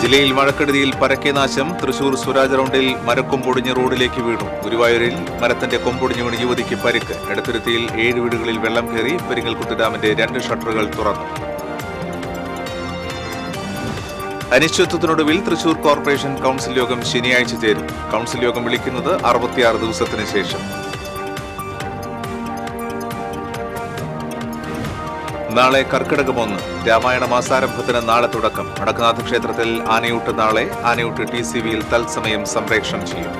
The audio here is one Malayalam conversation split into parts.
ജില്ലയിൽ മഴക്കെടുതിയിൽ പരക്കെ നാശം. തൃശൂർ സ്വരാജ് റൗണ്ടിൽ മരക്കൊമ്പൊടിഞ്ഞ് റോഡിലേക്ക് വീണു. ഗുരുവായൂരിൽ മരത്തിന്റെ കൊമ്പൊടിഞ്ഞു വീണ് യുവതിക്ക് പരിക്ക്. എടത്തുരുത്തിയിൽ 7 വീടുകളിൽ വെള്ളം കയറി. പെരിങ്ങൽകുത്ത് ഡാമിന്റെ 2 ഷട്ടറുകൾ തുറന്നു. അനിശ്ചിതത്വത്തിനൊടുവിൽ തൃശൂർ കോർപ്പറേഷൻ കൌൺസിൽ യോഗം ശനിയാഴ്ച ചേരും. കൌൺസിൽ യോഗം വിളിക്കുന്നത് 66 ദിവസത്തിന് ശേഷം. നാളെ കർക്കിടകം 1. രാമായണ മാസാരംഭത്തിന് നാളെ തുടക്കം. വടക്കുനാഥ ക്ഷേത്രത്തിൽ ആനയൂട്ട് നാളെ. ആനയൂട്ട് TCVയിൽ തത്സമയം സംപ്രേഷണം ചെയ്യും.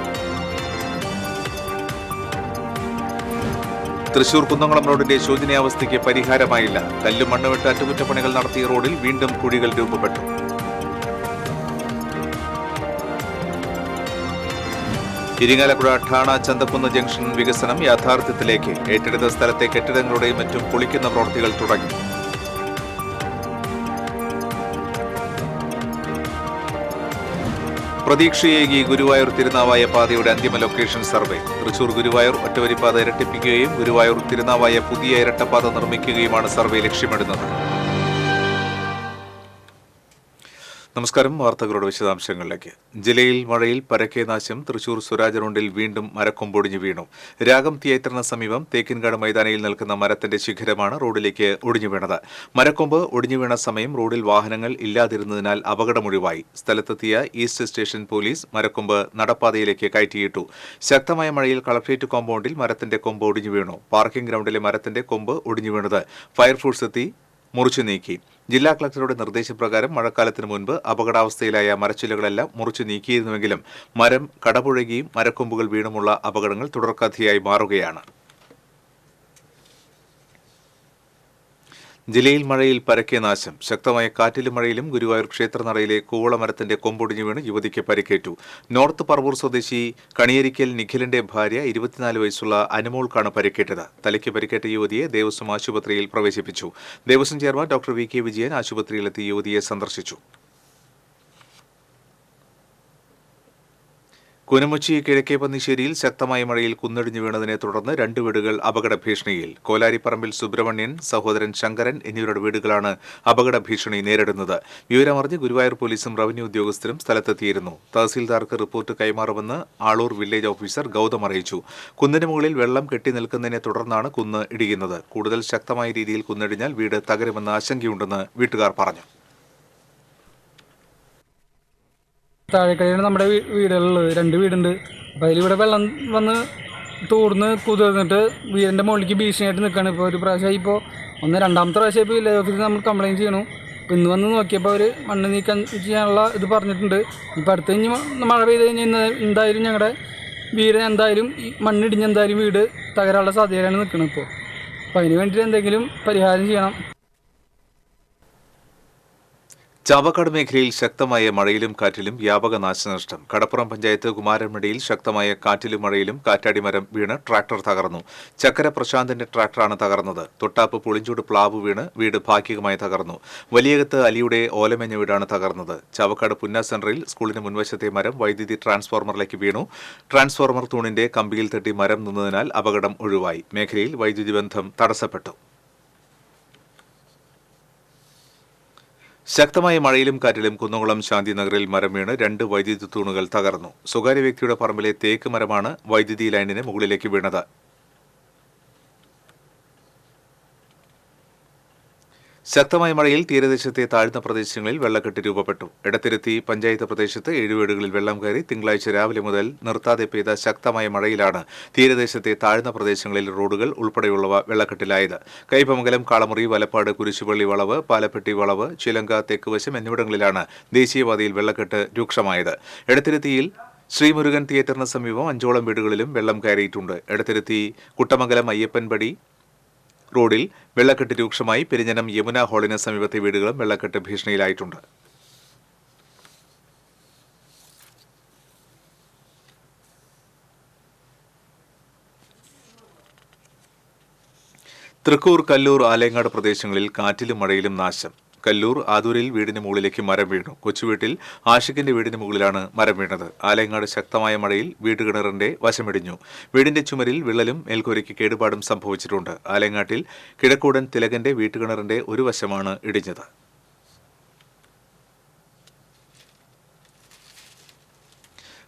തൃശൂർ കുന്നംകുളം റോഡിന്റെ ശോചനീയാവസ്ഥയ്ക്ക് പരിഹാരമായില്ല. കല്ലും മണ്ണുവിട്ട് അറ്റകുറ്റപ്പണികൾ നടത്തിയ റോഡിൽ വീണ്ടും കുഴികൾ രൂപപ്പെട്ടു. ഇരിങ്ങാലക്കുട ഠാണ ചന്തക്കുന്ന് ജംഗ്ഷൻ വികസനം യാഥാർത്ഥ്യത്തിലേക്ക്. ഏറ്റെടുത്ത സ്ഥലത്തെ കെട്ടിടങ്ങളുടെയും മറ്റും പൊളിക്കുന്ന പ്രവൃത്തികൾ തുടങ്ങി. പ്രതീക്ഷയേകി ഗുരുവായൂർ തിരുനാവായ പാതയുടെ അന്തിമ ലൊക്കേഷൻ സർവേ. തൃശൂർ ഗുരുവായൂർ ഒറ്റവരിപ്പാത ഇരട്ടിപ്പിക്കുകയും ഗുരുവായൂർ തിരുനാവായ പുതിയ ഇരട്ടപ്പാത നിർമ്മിക്കുകയുമാണ് സർവേ ലക്ഷ്യമിടുന്നത്. നമസ്കാരം. വാർത്തകളുടെ വിശദാംശങ്ങളിലേക്ക്. ജില്ലയിൽ മഴയിൽ പരക്കെ നാശം. തൃശൂർ സ്വരാജ് റൗണ്ടിൽ വീണ്ടും മരക്കൊമ്പൊടിഞ്ഞു വീണു. രാഗം തിയേറ്ററിന് സമീപം തേക്കിൻകാട് മൈതാനിയിൽ നിൽക്കുന്ന മരത്തിന്റെ ശിഖരമാണ് റോഡിലേക്ക് ഒടിഞ്ഞു വീണത്. മരക്കൊമ്പ് ഒടിഞ്ഞു വീണ സമയം റോഡിൽ വാഹനങ്ങൾ ഇല്ലാതിരുന്നതിനാൽ അപകടമൊഴിവായി. സ്ഥലത്തെത്തിയ ഈസ്റ്റ് സ്റ്റേഷൻ പോലീസ് മരക്കൊമ്പ് നടപ്പാതയിലേക്ക് കയറ്റിയിട്ടു. ശക്തമായ മഴയിൽ കളക്ട്രേറ്റ് കോമ്പൗണ്ടിൽ മരത്തിന്റെ കൊമ്പ് ഒടിഞ്ഞു വീണു. പാർക്കിംഗ് ഗ്രൗണ്ടിലെ മരത്തിന്റെ കൊമ്പ് ഒടിഞ്ഞു വീണത് ഫയർഫോഴ്സ് എത്തി മുറിച്ചു നീക്കി. ജില്ലാ കളക്ടറുടെ നിർദ്ദേശപ്രകാരം മഴക്കാലത്തിന് മുൻപ് അപകടാവസ്ഥയിലായ മരച്ചില്ലകളെല്ലാം മുറിച്ചു നീക്കിയിരുന്നുവെങ്കിലും മരം കടപുഴകിയും മരക്കൊമ്പുകൾ വീണുമുള്ള അപകടങ്ങൾ തുടർക്കഥയായി മാറുകയാണ്. ജില്ലയിൽ മഴയിൽ പരക്കെ നാശം. ശക്തമായ കാറ്റിലും മഴയിലും ഗുരുവായൂർ ക്ഷേത്രനടയിലെ കൂവളമരത്തിന്റെ കൊമ്പൊടിഞ്ഞു വീണ് യുവതിക്ക് പരിക്കേറ്റു. നോർത്ത് പറവൂർ സ്വദേശി കണിയരിക്കൽ നിഖിലിന്റെ ഭാര്യ 24 വയസ്സുള്ള അനുമോൾക്കാണ് പരിക്കേറ്റത്. തലയ്ക്ക് പരിക്കേറ്റ യുവതിയെ ദേവസ്വം ആശുപത്രിയിൽ പ്രവേശിപ്പിച്ചു. Devaswom chairman doctor VK Vijayan ആശുപത്രിയിലെത്തി യുവതിയെ സന്ദർശിച്ചു. കുനമുച്ചി കിഴക്കേ പന്നിശ്ശേരിയിൽ ശക്തമായ മഴയിൽ കുന്നിടിഞ്ഞു വീണതിനെ തുടർന്ന് 2 വീടുകൾ അപകട ഭീഷണിയിൽ. കോലാരിപ്പറമ്പിൽ സുബ്രഹ്മണ്യൻ, സഹോദരൻ ശങ്കരൻ എന്നിവരുടെ വീടുകളാണ് അപകട ഭീഷണി നേരിടുന്നത്. വിവരമറിഞ്ഞ് ഗുരുവായൂർ പോലീസും റവന്യൂ ഉദ്യോഗസ്ഥരും സ്ഥലത്തെത്തിയിരുന്നു. തഹസീൽദാർക്ക് റിപ്പോർട്ട് കൈമാറുമെന്ന് ആളൂർ വില്ലേജ് ഓഫീസർ ഗൌതം അറിയിച്ചു. കുന്നിന് മുകളിൽ വെള്ളം കെട്ടി നിൽക്കുന്നതിനെ തുടർന്നാണ് കുന്ന് ഇടിയുന്നത്. കൂടുതൽ ശക്തമായ രീതിയിൽ കുന്നിടിഞ്ഞാൽ വീട് തകരുമെന്ന ആശങ്കയുണ്ടെന്ന് വീട്ടുകാർ പറഞ്ഞു. താഴേക്കരയാണ് നമ്മുടെ വീടുകളുള്ളത്. 2 വീടുണ്ട്. അപ്പോൾ അതിലിവിടെ വെള്ളം വന്ന് തൂർന്ന് കുതിർന്നിട്ട് വീടിൻ്റെ മുകളിലേക്ക് ഭീഷണിയായിട്ട് നിൽക്കുകയാണ്. ഇപ്പോൾ ഒരു പ്രാവശ്യമായി, ഇപ്പോൾ രണ്ടാമത്തെ പ്രാവശ്യം ഇപ്പോൾ വില്ലേജ് ഓഫീസിൽ നമ്മൾ കംപ്ലയിൻറ്റ് ചെയ്യണു. അപ്പോൾ ഇന്ന് വന്ന് നോക്കിയപ്പോൾ അവർ മണ്ണ് നീക്കം ചെയ്യാനുള്ള ഇത് പറഞ്ഞിട്ടുണ്ട്. ഇപ്പോൾ അടുത്ത് കഴിഞ്ഞ് മഴ പെയ്ത് കഴിഞ്ഞാൽ എന്തായാലും ഞങ്ങളുടെ വീട് എന്തായാലും ഈ മണ്ണിടിഞ്ഞ് എന്തായാലും വീട് തകരാനുള്ള സാധ്യതയാണ് നിൽക്കുന്നത്. അപ്പോൾ അതിന് വേണ്ടിയിട്ട് എന്തെങ്കിലും പരിഹാരം ചെയ്യണം. ചാവക്കാട് മേഖലയിൽ ശക്തമായ മഴയിലും കാറ്റിലും വ്യാപക നാശനഷ്ടം. കടപ്പുറം പഞ്ചായത്ത് കുമാരൻമടിയിൽ ശക്തമായ കാറ്റിലും മഴയിലും കാറ്റാടിമരം വീണ് ട്രാക്ടർ തകർന്നു. ചക്കര പ്രശാന്തിന്റെ ട്രാക്ടറാണ് തകർന്നത്. തൊട്ടാപ്പ് പുളിഞ്ചൂട് പ്ലാവ് വീണ് വീട് ഭാഗികമായി തകർന്നു. വലിയകത്ത് അലിയുടെ ഓലമേഞ്ഞ വീടാണ് തകർന്നത്. ചാവക്കാട് പുന്ന സെന്ററിൽ സ്കൂളിന് മുൻവശത്തെ മരം വൈദ്യുതി ട്രാൻസ്ഫോർമറിലേക്ക് വീണു. ട്രാൻസ്ഫോർമർ തൂണിന്റെ കമ്പിയിൽ തട്ടി മരം നിന്നതിനാൽ അപകടം ഒഴിവായി. മേഖലയിൽ വൈദ്യുതി ബന്ധം തടസ്സപ്പെട്ടു. ശക്തമായ മഴയിലും കാറ്റിലും കുന്നംകുളം ശാന്തിനഗറിൽ മരം വീണ് 2 വൈദ്യുതി തൂണുകൾ തകർന്നു. സ്വകാര്യ വ്യക്തിയുടെ പറമ്പിലെ തേക്ക് മരമാണ് വൈദ്യുതി ലൈനിന് മുകളിലേക്ക് വീണത്. ശക്തമായ മഴയിൽ തീരദേശത്തെ താഴ്ന്ന പ്രദേശങ്ങളിൽ വെള്ളക്കെട്ട് രൂപപ്പെട്ടു. എടത്തിരുത്തി പഞ്ചായത്ത് പ്രദേശത്ത് 7 വീടുകളിൽ വെള്ളം കയറി. തിങ്കളാഴ്ച രാവിലെ മുതൽ നിർത്താതെ പെയ്ത ശക്തമായ മഴയിലാണ് തീരദേശത്തെ താഴ്ന്ന പ്രദേശങ്ങളിൽ റോഡുകൾ ഉൾപ്പെടെയുള്ളവ വെള്ളക്കെട്ടിലായത്. കൈപ്പമംഗലം, കാളമുറി, വലപ്പാട്, കുരിശുപള്ളി വളവ്, പാലപ്പെട്ടി വളവ്, ചിലങ്ക, തെക്കുവശം എന്നിവിടങ്ങളിലാണ് ദേശീയപാതയിൽ വെള്ളക്കെട്ട് രൂക്ഷമായത്. എടത്തിരുത്തിയിൽ ശ്രീമുരുകൻ തിയേറ്ററിന് സമീപം 5ഓളം വീടുകളിലും വെള്ളം കയറിയിട്ടുണ്ട്. എടത്തിരുത്തി കുട്ടമംഗലം അയ്യപ്പൻപടി റോഡിൽ വെള്ളക്കെട്ട് രൂക്ഷമായി. പെരിഞ്ഞനം യമുന ഹാളിന് സമീപത്തെ വീടുകളും വെള്ളക്കെട്ട് ഭീഷണിയിലായിട്ടുണ്ട്. തൃക്കൂർ, കല്ലൂർ, ആലങ്ങാട് പ്രദേശങ്ങളിൽ കാറ്റിലും മഴയിലും നാശം. കല്ലൂർ ആദൂരിൽ വീടിന് മുകളിലേക്ക് മരം വീണു. കൊച്ചുവീട്ടിൽ ആഷിഖിന്റെ വീടിന് മുകളിലാണ് മരം വീണത്. ആലങ്ങാട് ശക്തമായ മഴയിൽ വീട്ടുകിണറിന്റെ വശമിടിഞ്ഞു. വീടിന്റെ ചുമരിൽ വിള്ളലും മേൽക്കൂരയ്ക്ക് കേടുപാടും സംഭവിച്ചിട്ടുണ്ട്. ആലങ്ങാട്ടിൽ കിഴക്കൂടൻ തിലകന്റെ വീട്ടുകിണറിന്റെ ഒരു വശമാണ് ഇടിഞ്ഞത്.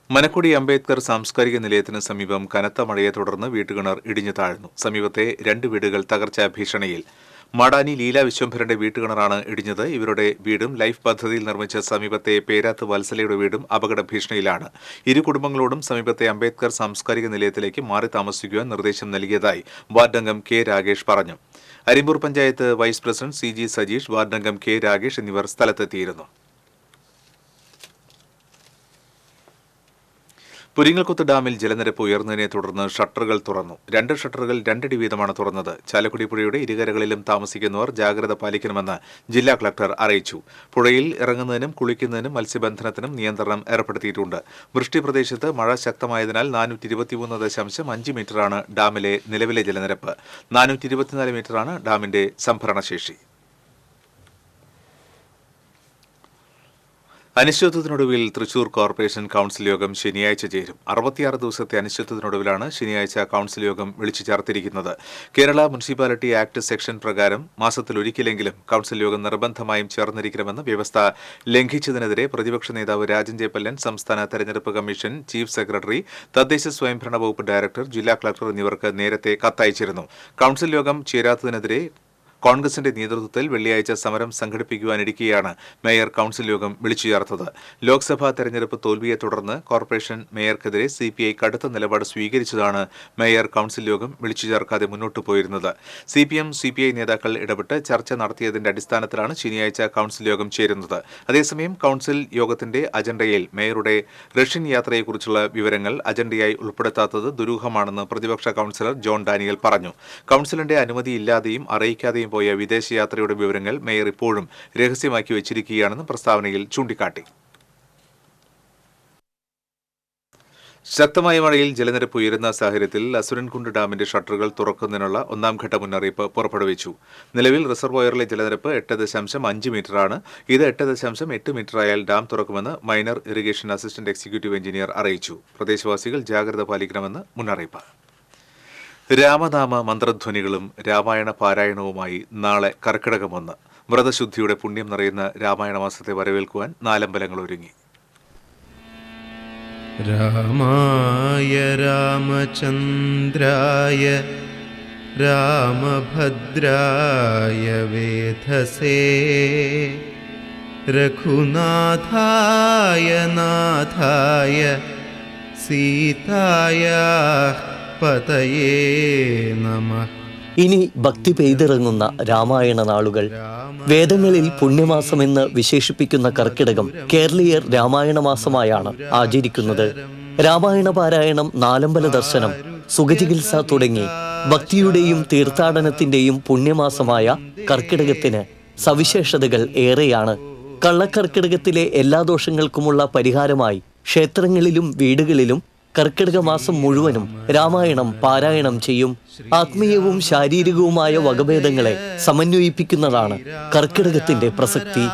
മനക്കുടി അംബേദ്കർ സാംസ്കാരിക നിലയത്തിന് സമീപം കനത്ത മഴയെ തുടർന്ന് വീട്ടുകിണർ ഇടിഞ്ഞു താഴ്ന്നു. സമീപത്തെ 2 വീടുകൾ തകർച്ചാ ഭീഷണിയിൽ. മാടാനി ലീല വിശ്വംഭരന്റെ വീട്ടുകിണറാണ് ഇടിഞ്ഞത്. ഇവരുടെ വീടും ലൈഫ് പദ്ധതിയിൽ നിർമ്മിച്ച സമീപത്തെ പേരാത്ത് വത്സലയുടെ വീടും അപകട ഭീഷണിയിലാണ്. ഇരു കുടുംബങ്ങളോടും സമീപത്തെ അംബേദ്കർ സാംസ്കാരിക നിലയത്തിലേക്ക് മാറി താമസിക്കുവാൻ നിർദ്ദേശം നൽകിയതായി വാർഡംഗം കെ രാഗേഷ് പറഞ്ഞു. Arimpur panchayat vice president CG Sajeesh, വാർഡംഗം കെ രാഗേഷ് എന്നിവർ സ്ഥലത്തെത്തിയിരുന്നു. പുരിങ്ങൽകുത്ത് ഡാമിൽ ജലനിരപ്പ് ഉയർന്നതിനെ തുടർന്ന് ഷട്ടറുകൾ തുറന്നു. 2 ഷട്ടറുകൾ 2 അടി വീതമാണ് തുറന്നത്. ചാലക്കുടി പുഴയുടെ ഇരുകരകളിലും താമസിക്കുന്നവർ ജാഗ്രത പാലിക്കണമെന്ന് ജില്ലാ കളക്ടർ അറിയിച്ചു. പുഴയിൽ ഇറങ്ങുന്നതിനും കുളിക്കുന്നതിനും മത്സ്യബന്ധനത്തിനും നിയന്ത്രണം ഏർപ്പെടുത്തിയിട്ടുണ്ട്. വൃഷ്ടി പ്രദേശത്ത് മഴ ശക്തമായതിനാൽ 423.5 മീറ്ററാണ് ഡാമിലെ നിലവിലെ ജലനിരപ്പ്. 424 മീറ്ററാണ് ഡാമിന്റെ സംഭരണശേഷി. അനിശ്ചിതത്വത്തിനൊടുവിൽ തൃശൂർ കോർപ്പറേഷൻ കൌൺസിൽ യോഗം ശനിയാഴ്ച ചേരും. 66 ദിവസത്തെ അനിശ്ചിതത്വത്തിനൊടുവിലാണ് ശനിയാഴ്ച കൌൺസിൽ യോഗം വിളിച്ചു ചേർത്തിരിക്കുന്നത്. കേരള മുനിസിപ്പാലിറ്റി ആക്ട് സെക്ഷൻ പ്രകാരം മാസത്തിലൊരിക്കലെങ്കിലും കൌൺസിൽ യോഗം നിർബന്ധമായും ചേർന്നിരിക്കണമെന്ന വ്യവസ്ഥ ലംഘിച്ചതിനെതിരെ പ്രതിപക്ഷ നേതാവ് രാജൻ ജെ പല്ലൻ, സംസ്ഥാന തെരഞ്ഞെടുപ്പ് കമ്മീഷൻ ചീഫ് സെക്രട്ടറി, തദ്ദേശ സ്വയംഭരണ വകുപ്പ് ഡയറക്ടർ, ജില്ലാ കളക്ടർ എന്നിവർക്ക് നേരത്തെ കത്തയച്ചിരുന്നു. കൌൺസിൽ യോഗം ചേരാത്തതിനെതിരെ കോൺഗ്രസിന്റെ നേതൃത്വത്തിൽ വെള്ളിയാഴ്ച സമരം സംഘടിപ്പിക്കുവാനിരിക്കെയാണ് മേയർ കൌൺസിൽ യോഗം വിളിച്ചു ചേർത്തത്. ലോക്സഭാ തെരഞ്ഞെടുപ്പ് തോൽവിയെ തുടർന്ന് കോർപ്പറേഷൻ മേയർക്കെതിരെ CPI കടുത്ത നിലപാട് സ്വീകരിച്ചതാണ് മേയർ കൌൺസിൽ യോഗം വിളിച്ചു ചേർക്കാതെ മുന്നോട്ടു പോയിരുന്നത്. CPM CPI നേതാക്കൾ ഇടപെട്ട് ചർച്ച നടത്തിയതിന്റെ അടിസ്ഥാനത്തിലാണ് ശനിയാഴ്ച കൌൺസിൽ യോഗം ചേരുന്നത്. അതേസമയം കൌൺസിൽ യോഗത്തിന്റെ അജണ്ടയിൽ മേയറുടെ റഷ്യൻ യാത്രയെക്കുറിച്ചുള്ള വിവരങ്ങൾ അജണ്ടയായി ഉൾപ്പെടുത്താത്തത് ദുരൂഹമാണെന്ന് പ്രതിപക്ഷ കൌൺസിലർ ജോൺ ഡാനിയൽ പറഞ്ഞു. കൌൺസിലിന്റെ അനുമതിയില്ലാതെയും അറിയിക്കാതെയും പോയ വിദേശയാത്രയുടെ വിവരങ്ങൾ മേയർ ഇപ്പോഴും രഹസ്യമാക്കി വച്ചിരിക്കുകയാണെന്ന് പ്രസ്താവനയിൽ ചൂണ്ടിക്കാട്ടി. ശക്തമായ മഴയിൽ ജലനിരപ്പ് ഉയരുന്ന സാഹചര്യത്തിൽ അസുരൻകുണ്ട് ഡാമിന്റെ ഷട്ടറുകൾ തുറക്കുന്നതിനുള്ള 1ാം-ഘട്ട മുന്നറിയിപ്പ് പുറപ്പെടുവിച്ചു. നിലവിൽ റിസർവോയറിലെ ജലനിരപ്പ് 8.5 മീറ്ററാണ്. ഇത് 8.8 മീറ്ററായാൽ ഡാം തുറക്കുമെന്ന് minor irrigation assistant executive engineer അറിയിച്ചു. പ്രദേശവാസികൾ ജാഗ്രത പാലിക്കണമെന്ന് മുന്നറിയിപ്പ്. രാമനാമ മന്ത്രധ്വനികളും രാമായണ പാരായണവുമായി നാളെ കർക്കിടകം 1. വ്രതശുദ്ധിയുടെ പുണ്യം നിറയുന്ന രാമായണ മാസത്തെ വരവേൽക്കുവാൻ 4 അമ്പലങ്ങൾ ഒരുങ്ങി. രാമായ രാമചന്ദ്രായ രാമഭദ്രായ വേധസേ രഘുനാഥായ നാഥായ സീതായ പതയേ നമഃ. ഇനി ഭക്തി പെയ്തിറങ്ങുന്ന രാമായണ നാളുകൾ. വേദങ്ങളിൽ പുണ്യമാസമെന്ന് വിശേഷിപ്പിക്കുന്ന കർക്കിടകം കേരളീയർ രാമായണ മാസമായാണ് ആചരിക്കുന്നത്. രാമായണ പാരായണം, 4 അമ്പല ദർശനം, സുഖചികിത്സ തുടങ്ങി ഭക്തിയുടെയും തീർത്ഥാടനത്തിന്റെയും പുണ്യമാസമായ കർക്കിടകത്തിന് സവിശേഷതകൾ ഏറെയാണ്. കള്ളക്കർക്കിടകത്തിലെ എല്ലാ ദോഷങ്ങൾക്കുമുള്ള പരിഹാരമായി ക്ഷേത്രങ്ങളിലും വീടുകളിലും കർക്കിടക മാസം മുഴുവനും രാമായണം പാരായണം ചെയ്യും. ആത്മീയവും ശാരീരികവുമായ വകഭേദങ്ങളെ സമന്വയിപ്പിക്കുന്നതാണ് കർക്കിടകത്തിന്റെ പ്രസക്തി.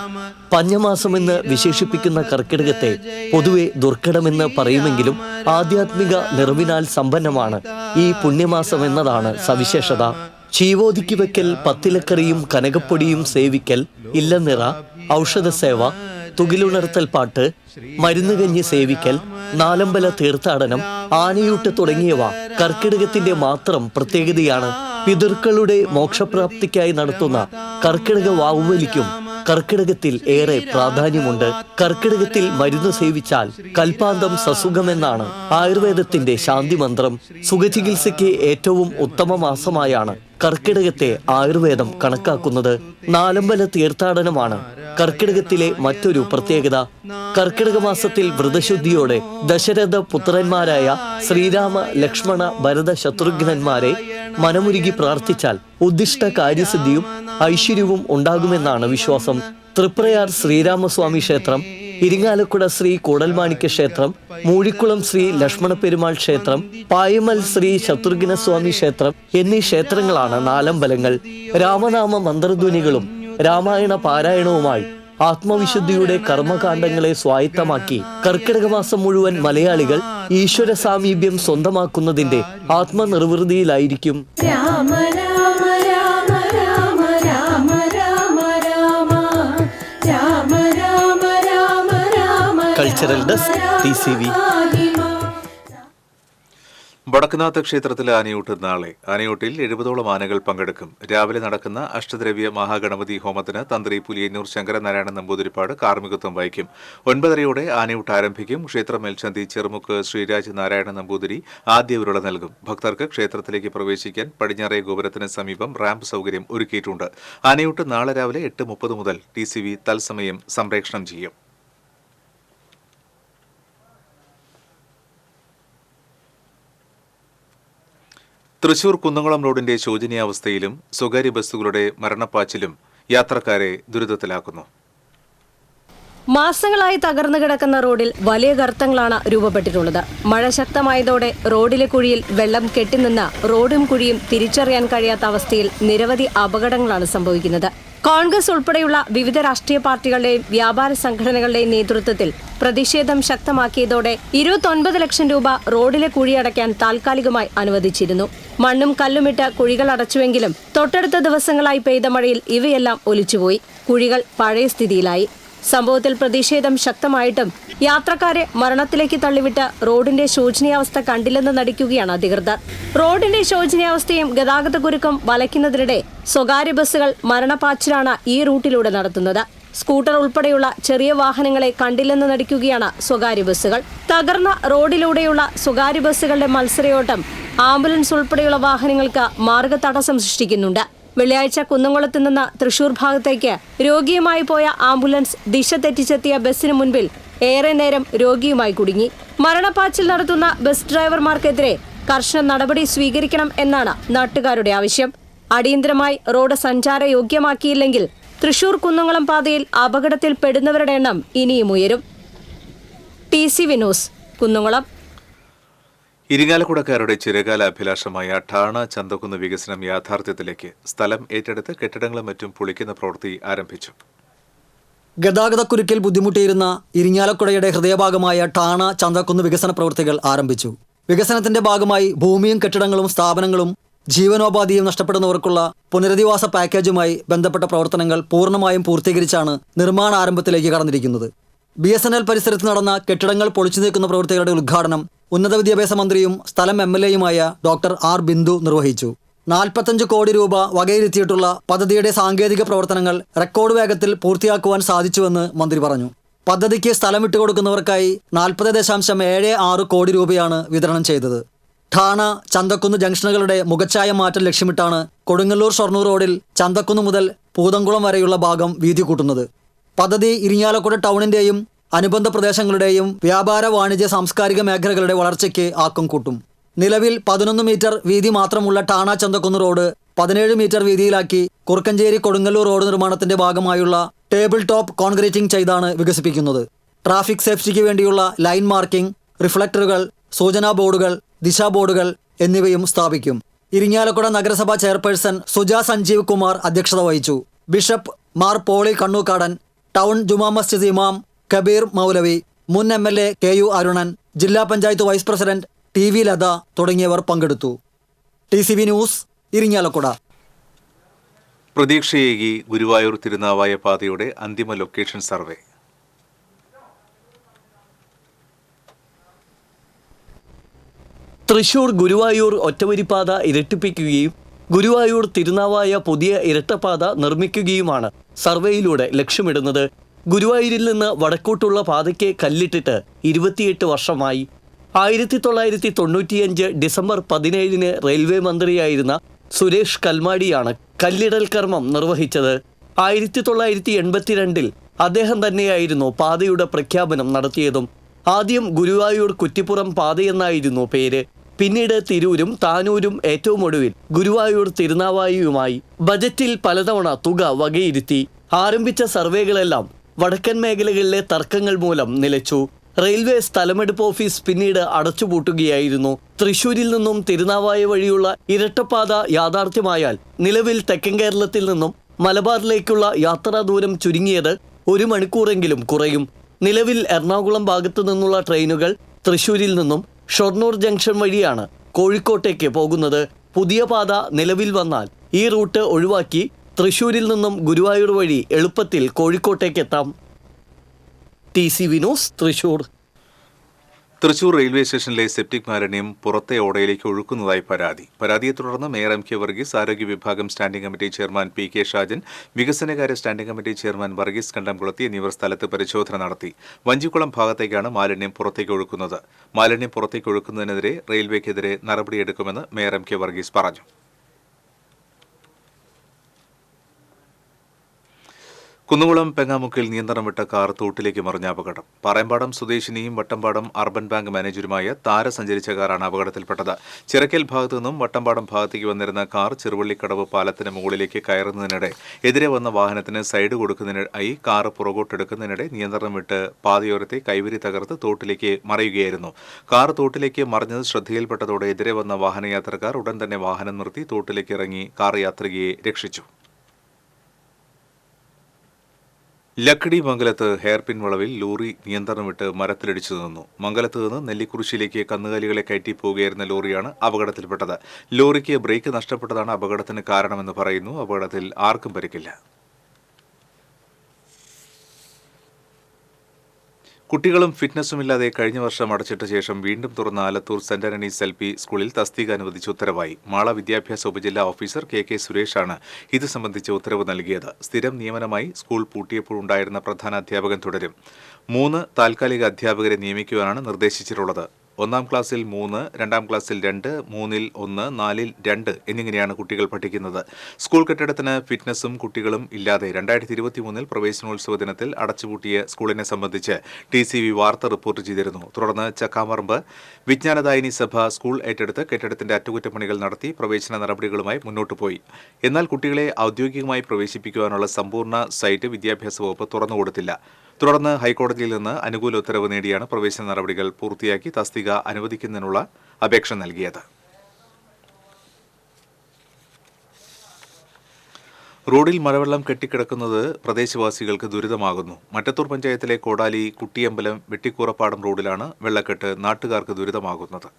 പഞ്ഞമാസമെന്ന് വിശേഷിപ്പിക്കുന്ന കർക്കിടകത്തെ പൊതുവെ ദുർഘടമെന്ന് പറയുമെങ്കിലും ആധ്യാത്മിക നിറവിനാൽ സമ്പന്നമാണ് ഈ പുണ്യമാസം എന്നതാണ് സവിശേഷത. ചീവോതിക്ക് വെക്കൽ, പത്തിലക്കറിയും കനകപ്പൊടിയും സേവിക്കൽ, ഇല്ലനിറ, ഔഷധസേവ, തുകിലുണർത്തൽ പാട്ട്, മരുന്നുകഞ്ഞി സേവിക്കൽ, 4 അമ്പല തീർത്ഥാടനം, ആനയൂട്ട് തുടങ്ങിയവ കർക്കിടകത്തിന്റെ മാത്രം പ്രത്യേകതയാണ്. പിതൃക്കളുടെ മോക്ഷപ്രാപ്തിക്കായി നടത്തുന്ന കർക്കിടക വാവുബലിക്കും കർക്കിടകത്തിൽ ഏറെ പ്രാധാന്യമുണ്ട്. കർക്കിടകത്തിൽ മരുന്ന് സേവിച്ചാൽ കൽപ്പാന്തം സസുഖമെന്നാണ് ആയുർവേദത്തിന്റെ ശാന്തിമന്ത്രം. സുഖചികിത്സയ്ക്ക് ഏറ്റവും ഉത്തമ മാസമായാണ് കർക്കിടകത്തെ ആയുർവേദം കണക്കാക്കുന്നത്. 4 അമ്പല തീർത്ഥാടനമാണ് കർക്കിടകത്തിലെ മറ്റൊരു പ്രത്യേകത. കർക്കിടക മാസത്തിൽ വ്രതശുദ്ധിയോടെ ദശരഥ പുത്രന്മാരായ ശ്രീരാമ, ലക്ഷ്മണ, ഭരത, ശത്രുഘ്നന്മാരെ മനമുരുകി പ്രാർത്ഥിച്ചാൽ ഉദ്ദിഷ്ട കാര്യസിദ്ധിയും ഐശ്വര്യവും ഉണ്ടാകുമെന്നാണ് വിശ്വാസം. തൃപ്രയാർ ശ്രീരാമസ്വാമി ക്ഷേത്രം, ഇരിങ്ങാലക്കുട ശ്രീ കൂടൽമാണിക്യ ക്ഷേത്രം, മൂഴിക്കുളം ശ്രീ ലക്ഷ്മണപ്പെരുമാൾ ക്ഷേത്രം, പായമൽ ശ്രീ ശത്രുഘ്നസ്വാമി ക്ഷേത്രം എന്നീ ക്ഷേത്രങ്ങളാണ് 4 അമ്പലങ്ങൾ. രാമനാമ മന്ത്രധ്വനികളും രാമായണ പാരായണവുമായി ആത്മവിശുദ്ധിയുടെ കർമ്മകാണ്ഡങ്ങളെ സ്വായത്തമാക്കി കർക്കിടക മാസം മുഴുവൻ മലയാളികൾ ഈശ്വര സാമീപ്യം സ്വന്തമാക്കുന്നതിന്റെ ആത്മനിർവൃതിയിലായിരിക്കും. Cultural desk TCV. വടക്കുന്നാഥ ക്ഷേത്രത്തിലെ ആനയൂട്ട് നാളെ. ആനയൂട്ടിൽ 70ഓളം ആനകൾ പങ്കെടുക്കും. രാവിലെ നടക്കുന്ന അഷ്ടദ്രവ്യ മഹാഗണപതി ഹോമത്തിന് തന്ത്രി പുലിയന്നൂർ ശങ്കരനാരായണൻ നമ്പൂതിരിപ്പാട് കാർമ്മികത്വം വഹിക്കും. 9:30 ആനയൂട്ട് ആരംഭിക്കും. ക്ഷേത്ര മേൽശാന്തി ചെറുമുക്ക് ശ്രീരാജ് നാരായണ നമ്പൂതിരി ആദ്യ ഉരുള നൽകും. ഭക്തർക്ക് ക്ഷേത്രത്തിലേക്ക് പ്രവേശിക്കാൻ പടിഞ്ഞാറേ ഗോപുരത്തിന് സമീപം റാമ്പ് സൗകര്യം ഒരുക്കിയിട്ടുണ്ട്. ആനയൂട്ട് നാളെ രാവിലെ 8:30 മുതൽ TCV തത്സമയം സംപ്രേഷണം ചെയ്യും. തൃശൂർ കുന്നംകുളം റോഡിന്റെ ശോചനീയാവസ്ഥയിലും സ്വകാര്യ ബസ്സുകളുടെ മരണപ്പാച്ചിലും യാത്രക്കാരെ ദുരിതത്തിലാക്കുന്നു. മാസങ്ങളായി തകർന്നു കിടക്കുന്ന റോഡിൽ വലിയ ഗർത്തങ്ങളാണ് രൂപപ്പെട്ടിട്ടുള്ളത്. മഴ ശക്തമായതോടെ റോഡിലെ കുഴിയിൽ വെള്ളം കെട്ടിനിന്ന് റോഡും കുഴിയും തിരിച്ചറിയാൻ കഴിയാത്ത അവസ്ഥയിൽ നിരവധി അപകടങ്ങളാണ് സംഭവിക്കുന്നത്. കോൺഗ്രസ് ഉൾപ്പെടെയുള്ള വിവിധ രാഷ്ട്രീയ പാർട്ടികളുടെയും വ്യാപാര സംഘടനകളുടെയും നേതൃത്വത്തിൽ പ്രതിഷേധം ശക്തമാക്കിയതോടെ 29 ലക്ഷം രൂപ റോഡിലെ കുഴിയടയ്ക്കാൻ താൽക്കാലികമായി അനുവദിച്ചിരുന്നു. മണ്ണും കല്ലുമിട്ട് കുഴികൾ അടച്ചുവെങ്കിലും തൊട്ടടുത്ത ദിവസങ്ങളായി പെയ്ത മഴയിൽ ഇവയെല്ലാം ഒലിച്ചുപോയി. കുഴികൾ പഴയ സ്ഥിതിയിലായി. സംഭവത്തിൽ പ്രതിഷേധം ശക്തമായിട്ടും യാത്രക്കാരെ മരണത്തിലേക്ക് തള്ളിവിട്ട് റോഡിന്റെ ശോചനീയാവസ്ഥ കണ്ടില്ലെന്ന് നടിക്കുകയാണ് അധികൃതർ. റോഡിന്റെ ശോചനീയാവസ്ഥയും ഗതാഗതക്കുരുക്കം വലയ്ക്കുന്നതിനിടെ സ്വകാര്യ ബസ്സുകൾ മരണപ്പാച്ചിലാണ് ഈ റൂട്ടിലൂടെ നടത്തുന്നത്. സ്കൂട്ടർ ഉൾപ്പെടെയുള്ള ചെറിയ വാഹനങ്ങളെ കണ്ടില്ലെന്ന് നടിക്കുകയാണ് സ്വകാര്യ ബസ്സുകൾ. തകർന്ന റോഡിലൂടെയുള്ള സ്വകാര്യ ബസ്സുകളുടെ മത്സരയോട്ടം ആംബുലൻസ് ഉൾപ്പെടെയുള്ള വാഹനങ്ങൾക്ക് മാർഗതടസ്സം സൃഷ്ടിക്കുന്നുണ്ട്. വെള്ളിയാഴ്ച കുന്നംകുളത്ത് നിന്ന് തൃശൂർ ഭാഗത്തേക്ക് രോഗിയുമായി പോയ ആംബുലൻസ് ദിശ തെറ്റിച്ചെത്തിയ ബസ്സിന് മുൻപിൽ ഏറെ നേരം രോഗിയുമായി കുടുങ്ങി. മരണപ്പാച്ചിൽ നടത്തുന്ന ബസ് ഡ്രൈവർമാർക്കെതിരെ കർശന നടപടി സ്വീകരിക്കണം എന്നാണ് നാട്ടുകാരുടെ ആവശ്യം. അടിയന്തരമായി റോഡ് സഞ്ചാരയോഗ്യമാക്കിയില്ലെങ്കിൽ തൃശൂർ കുന്നംകുളം പാതയിൽ അപകടത്തിൽ പെടുന്നവരുടെ എണ്ണം ഇനിയും ഉയരും. TCV news, Kunnamkulam. ഇരിങ്ങാലക്കുടക്കാരുടെ ചിരകാല അഭിലാഷമായ ഠാണ ചന്തക്കുന്ന് വികസനം യാഥാർത്ഥ്യത്തിലേക്ക്. സ്ഥലം ഏറ്റെടുത്ത് കെട്ടിടങ്ങളും മറ്റും പൊളിക്കുന്ന പ്രവൃത്തി ആരംഭിച്ചു. ഗതാഗതക്കുരുക്കിൽ ബുദ്ധിമുട്ടിയിരുന്ന ഇരിങ്ങാലക്കുടയുടെ ഹൃദയഭാഗമായ ഠാണ ചന്തക്കുന്ന് വികസന പ്രവൃത്തികൾ ആരംഭിച്ചു. വികസനത്തിന്റെ ഭാഗമായി ഭൂമിയും കെട്ടിടങ്ങളും സ്ഥാപനങ്ങളും ജീവനോപാധിയും നഷ്ടപ്പെടുന്നവർക്കുള്ള പുനരധിവാസ പാക്കേജുമായി ബന്ധപ്പെട്ട പ്രവർത്തനങ്ങൾ പൂർണ്ണമായും പൂർത്തീകരിച്ചാണ് നിർമ്മാണ ആരംഭത്തിലേക്ക് കടന്നിരിക്കുന്നത്. BSNL പരിസരത്ത് നടന്ന കെട്ടിടങ്ങൾ പൊളിച്ചു നീക്കുന്ന പ്രവൃത്തികളുടെ ഉദ്ഘാടനം ഉന്നത വിദ്യാഭ്യാസ മന്ത്രിയും സ്ഥലം MLAയുമായ ഡോക്ടർ R. ബിന്ദു നിർവഹിച്ചു. 45 കോടി രൂപ വകയിരുത്തിയിട്ടുള്ള പദ്ധതിയുടെ സാങ്കേതിക പ്രവർത്തനങ്ങൾ റെക്കോർഡ് വേഗത്തിൽ പൂർത്തിയാക്കുവാൻ സാധിച്ചുവെന്ന് മന്ത്രി പറഞ്ഞു. പദ്ധതിക്ക് സ്ഥലം വിട്ടുകൊടുക്കുന്നവർക്കായി 40.76 കോടി രൂപയാണ് വിതരണം ചെയ്തത്. ഠാണ ചന്തക്കുന്ന് ജംഗ്ഷനുകളുടെ മുഖച്ഛായ മാറ്റം ലക്ഷ്യമിട്ടാണ് കൊടുങ്ങല്ലൂർ ഷൊർണൂർ റോഡിൽ ചന്തക്കുന്ന് മുതൽ പൂതംകുളം വരെയുള്ള ഭാഗം വീതി കൂട്ടുന്നത്. പദ്ധതി ഇരിങ്ങാലക്കുട ടൗണിന്റെയും അനുബന്ധ പ്രദേശങ്ങളുടെയും വ്യാപാര വാണിജ്യ സാംസ്കാരിക മേഖലകളുടെ വളർച്ചയ്ക്ക് ആക്കം കൂട്ടും. നിലവിൽ 11 മീറ്റർ വീതി മാത്രമുള്ള ഠാണ ചന്തക്കുന്ന് റോഡ് 17 മീറ്റർ വീതിയിലാക്കി കുറുക്കഞ്ചേരി കൊടുങ്ങല്ലൂർ റോഡ് നിർമ്മാണത്തിന്റെ ഭാഗമായുള്ള ടേബിൾ ടോപ്പ് കോൺക്രീറ്റിംഗ് ചെയ്താണ് വികസിപ്പിക്കുന്നത്. ട്രാഫിക് സേഫ്റ്റിക്ക് വേണ്ടിയുള്ള ലൈൻ മാർക്കിംഗ്, റിഫ്ലക്ടറുകൾ, സൂചനാ ബോർഡുകൾ, ദിശാ ബോർഡുകൾ എന്നിവയും സ്ഥാപിക്കും. ഇരിങ്ങാലക്കുട നഗരസഭാ ചെയർപേഴ്സൺ സുജ സഞ്ജീവ് കുമാർ അധ്യക്ഷത വഹിച്ചു. ബിഷപ്പ് മാർ പോളി കണ്ണൂക്കാടൻ, ടൗൺ ജുമാ മസ്ജിദ് ഇമാം കബീർ മൗലവി, മുൻ MLA KU അരുണൻ, ജില്ലാ panchayat vice president TV Latha തുടങ്ങിയവർ പങ്കെടുത്തു. TCV news, Irinjalakuda. പ്രതീക്ഷയേകി ഗുരുവായൂർ തിരുനാവായ പാതയുടെ അന്തിമ ലൊക്കേഷൻ സർവേ. തൃശൂർ ഗുരുവായൂർ ഒറ്റവരിപ്പാത ഇരട്ടിപ്പിക്കുകയും ഗുരുവായൂർ തിരുനാവായ പുതിയ ഇരട്ടപ്പാത നിർമ്മിക്കുകയുമാണ് സർവേയിലൂടെ ലക്ഷ്യമിടുന്നത്. ഗുരുവായൂരിൽ നിന്ന് വടക്കോട്ടുള്ള പാതയ്ക്ക് കല്ലിട്ടിട്ട് 28 വർഷമായി. 1995 ഡിസംബർ 17 റെയിൽവേ മന്ത്രിയായിരുന്ന സുരേഷ് കൽമാടിയാണ് കല്ലിടൽ കർമ്മം നിർവഹിച്ചത്. 1982 അദ്ദേഹം തന്നെയായിരുന്നു പാതയുടെ പ്രഖ്യാപനം നടത്തിയതും. ആദ്യം ഗുരുവായൂർ കുറ്റിപ്പുറം പാതയെന്നായിരുന്നു പേര്. പിന്നീട് തിരൂരും താനൂരും ഏറ്റവും ഒടുവിൽ ഗുരുവായൂർ തിരുനാവായയുമായി. ബജറ്റിൽ പലതവണ തുക വകയിരുത്തി. ആരംഭിച്ച സർവേകളെല്ലാം വടക്കൻ മേഖലകളിലെ തർക്കങ്ങൾ മൂലം നിലച്ചു. റെയിൽവേ സ്ഥലമെടുപ്പ് ഓഫീസ് പിന്നീട് അടച്ചുപൂട്ടുകയായിരുന്നു. തൃശൂരിൽ നിന്നും തിരുനാവായ വഴിയുള്ള ഇരട്ടപ്പാത യാഥാർത്ഥ്യമായാൽ നിലവിൽ തെക്കൻ കേരളത്തിൽ നിന്നും മലബാറിലേക്കുള്ള യാത്രാ ദൂരം ചുരുങ്ങിയത് 1 മണിക്കൂറെങ്കിലും കുറയും. നിലവിൽ എറണാകുളം ഭാഗത്തു നിന്നുള്ള ട്രെയിനുകൾ തൃശൂരിൽ നിന്നും ഷൊർണൂർ ജംഗ്ഷൻ വഴിയാണ് കോഴിക്കോട്ടേക്ക് പോകുന്നത്. പുതിയ പാത നിലവിൽ വന്നാൽ ഈ റൂട്ട് ഒഴിവാക്കി തൃശൂരിൽ നിന്നും ഗുരുവായൂർ വഴി എളുപ്പത്തിൽ കോഴിക്കോട്ടേക്ക് എത്താം. TCV news, Thrissur. Thrissur railway സ്റ്റേഷനിലെ സെപ്റ്റിക് മാലിന്യം പുറത്തെ ഓടയിലേക്ക് ഒഴുക്കുന്നതായി പരാതിയെ തുടർന്ന് മേയർ എം കെ വർഗീസ്, ആരോഗ്യ വിഭാഗം standing committee chairman P K Shajan, വികസനകാര്യ സ്റ്റാൻഡിംഗ് കമ്മിറ്റി ചെയർമാൻ വർഗീസ് കണ്ടംകുളത്തി എന്നിവർ സ്ഥലത്ത് പരിശോധന നടത്തി. വഞ്ചിക്കുളം ഭാഗത്തേക്കാണ് മാലിന്യം പുറത്തേക്ക് ഒഴുക്കുന്നത്. മാലിന്യം പുറത്തേക്ക് ഒഴുക്കുന്നതിനെതിരെ റെയിൽവേക്കെതിരെ നടപടിയെടുക്കുമെന്ന് മേയർ എം കെ വർഗീസ് പറഞ്ഞു. കുന്നുകുളം പെങ്ങാമുക്കിൽ നിയന്ത്രണം വിട്ട കാർ തോട്ടിലേക്ക് മറിഞ്ഞ അപകടം. പാറയമ്പാടം സ്വദേശിനിയും വട്ടമ്പാടം അർബൻ ബാങ്ക് മാനേജരുമായ താര സഞ്ചരിച്ച കാറാണ് അപകടത്തിൽപ്പെട്ടത്. ചിറക്കൽ ഭാഗത്തു നിന്നും വട്ടമ്പാടം ഭാഗത്തേക്ക് വന്നിരുന്ന കാർ ചെറുവള്ളിക്കടവ് പാലത്തിന് മുകളിലേക്ക് കയറുന്നതിനിടെ എതിരെ വന്ന വാഹനത്തിന് സൈഡ് കൊടുക്കുന്നതിനായി കാർ പുറകോട്ടെടുക്കുന്നതിനിടെ നിയന്ത്രണം വിട്ട് പാതയോരത്തെ കൈവരി തകർത്ത് തോട്ടിലേക്ക് മറിയുകയായിരുന്നു. കാർ തോട്ടിലേക്ക് മറിഞ്ഞത് ശ്രദ്ധയിൽപ്പെട്ടതോടെ എതിരെ വന്ന വാഹനയാത്രക്കാർ ഉടൻ തന്നെ വാഹനം നിർത്തി തോട്ടിലേക്ക് ഇറങ്ങി കാർ യാത്രികയെ രക്ഷിച്ചു. ലക്കിടി മംഗലത്ത് ഹെയർപിൻ വളവിൽ ലോറി നിയന്ത്രണം വിട്ട് മരത്തിലിടിച്ചു നിന്നു. മംഗലത്ത് നിന്ന് നെല്ലിക്കുറിശ്ശിയിലേക്ക് കന്നുകാലികളെ കയറ്റി പോവുകയായിരുന്ന ലോറിയാണ് അപകടത്തിൽപ്പെട്ടത്. ലോറിക്ക് ബ്രേക്ക് നഷ്ടപ്പെട്ടതാണ് അപകടത്തിന് കാരണമെന്ന് പറയുന്നു. അപകടത്തിൽ ആർക്കും പരിക്കില്ല. കുട്ടികളും ഫിറ്റ്നസുമില്ലാതെ കഴിഞ്ഞ വർഷം അടച്ചിട്ട ശേഷം വീണ്ടും തുറന്ന ആലത്തൂർ സെന്റ് ആന്റണീസ് എൽ.പി. സ്കൂളിൽ തസ്തിക അനുവദിച്ച് ഉത്തരവായി. മാള വിദ്യാഭ്യാസ ഉപജില്ലാ ഓഫീസർ കെ സുരേഷാണ് ഇത് സംബന്ധിച്ച് ഉത്തരവ് നൽകിയത്. സ്ഥിരം നിയമനമായി സ്കൂൾ പൂട്ടിയപ്പോൾ ഉണ്ടായിരുന്ന പ്രധാന അധ്യാപകൻ തുടരും. 3 താൽക്കാലിക അധ്യാപകരെ നിയമിക്കുവാനാണ് നിർദ്ദേശിച്ചിട്ടുള്ളത്. 1-ാം ക്ലാസ്സിൽ 3, 2-ാം ക്ലാസ്സിൽ 2, 3-ൽ 1, 4-ൽ 2 എന്നിങ്ങനെയാണ് കുട്ടികൾ പഠിക്കുന്നത്. സ്കൂൾ കെട്ടിടത്തിന് ഫിറ്റ്നസും കുട്ടികളും ഇല്ലാതെ 2023 പ്രവേശനോത്സവ ദിനത്തിൽ അടച്ചുപൂട്ടിയ സ്കൂളിനെ സംബന്ധിച്ച് TCV വാർത്ത റിപ്പോർട്ട് ചെയ്തിരുന്നു. തുടർന്ന് ചക്കാമറമ്പ് വിജ്ഞാനദായിനി സഭ സ്കൂൾ ഏറ്റെടുത്ത് കെട്ടിടത്തിന്റെ അറ്റകുറ്റപ്പണികൾ നടത്തി പ്രവേശന നടപടികളുമായി മുന്നോട്ടു പോയി. എന്നാൽ കുട്ടികളെ ഔദ്യോഗികമായി പ്രവേശിപ്പിക്കുവാനുള്ള സമ്പൂർണ്ണ സൈറ്റ് വിദ്യാഭ്യാസ വകുപ്പ് തുറന്നുകൊടുത്തില്ല. തുടർന്ന് ഹൈക്കോടതിയിൽ നിന്ന് അനുകൂല ഉത്തരവ് നേടിയാണ് പ്രവേശന നടപടികൾ പൂർത്തിയാക്കി തസ്തിക അനുവദിക്കുന്നതിനുള്ള അപേക്ഷ നൽകിയത്. റോഡിൽ മഴവെള്ളം കെട്ടിക്കിടക്കുന്നത് പ്രദേശവാസികൾക്ക് ദുരിതമാകുന്നു. മറ്റത്തൂർ പഞ്ചായത്തിലെ കോടാലി കുട്ടിയമ്പലം വെട്ടിക്കൂറപ്പാടം റോഡിലാണ് വെള്ളക്കെട്ട് നാട്ടുകാർക്ക് ദുരിതമാകുന്നത്.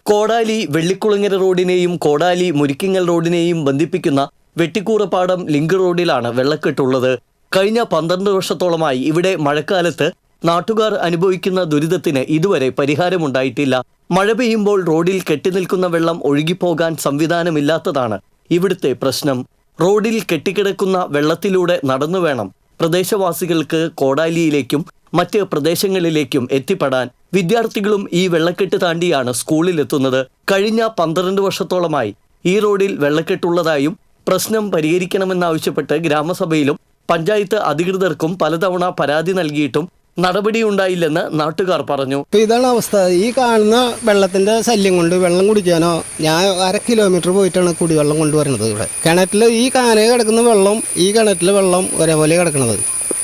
കോടാലി വെള്ളിക്കുളങ്ങര റോഡിനെയും കോടാലി മുരിക്കിങ്ങൽ റോഡിനെയും ബന്ധിപ്പിക്കുന്ന വെട്ടിക്കൂറപ്പാടം ലിങ്ക് റോഡിലാണ് വെള്ളക്കെട്ടുള്ളത്. കഴിഞ്ഞ 12 വർഷത്തോളമായി ഇവിടെ മഴക്കാലത്ത് നാട്ടുകാർ അനുഭവിക്കുന്ന ദുരിതത്തിന് ഇതുവരെ പരിഹാരമുണ്ടായിട്ടില്ല. മഴ പെയ്യുമ്പോൾ റോഡിൽ കെട്ടിനിൽക്കുന്ന വെള്ളം ഒഴുകിപ്പോകാൻ സംവിധാനമില്ലാത്തതാണ് ഇവിടുത്തെ പ്രശ്നം. റോഡിൽ കെട്ടിക്കിടക്കുന്ന വെള്ളത്തിലൂടെ നടന്നു വേണം പ്രദേശവാസികൾക്ക് കോടാലിയിലേക്കും മറ്റ് പ്രദേശങ്ങളിലേക്കും എത്തിപ്പെടാൻ. വിദ്യാർത്ഥികളും ഈ വെള്ളക്കെട്ട് താണ്ടിയാണ് സ്കൂളിലെത്തുന്നത്. കഴിഞ്ഞ 12 വർഷത്തോളമായി ഈ റോഡിൽ വെള്ളക്കെട്ടുള്ളതായും പ്രശ്നം പരിഹരിക്കണമെന്നാവശ്യപ്പെട്ട് ഗ്രാമസഭയിലും പഞ്ചായത്ത് അധികൃതർക്കും പലതവണ പരാതി നൽകിയിട്ടും നടപടിയുണ്ടായില്ലെന്ന് നാട്ടുകാർ പറഞ്ഞു. ഇതാണ് അവസ്ഥ. ഈ കാണുന്ന വെള്ളത്തിന്റെ ശല്യം കൊണ്ട് വെള്ളം കുടിക്കാനോ ഞാൻ 1/2 കിലോമീറ്റർ പോയിട്ടാണ് കുടിവെള്ളം കൊണ്ടുവരുന്നത്. ഇവിടെ കിണറ്റിൽ ഈ കാനയിൽ കിടക്കുന്ന വെള്ളം ഈ കിണറ്റിലെ വെള്ളം ഒരേപോലെ കിടക്കുന്നത്.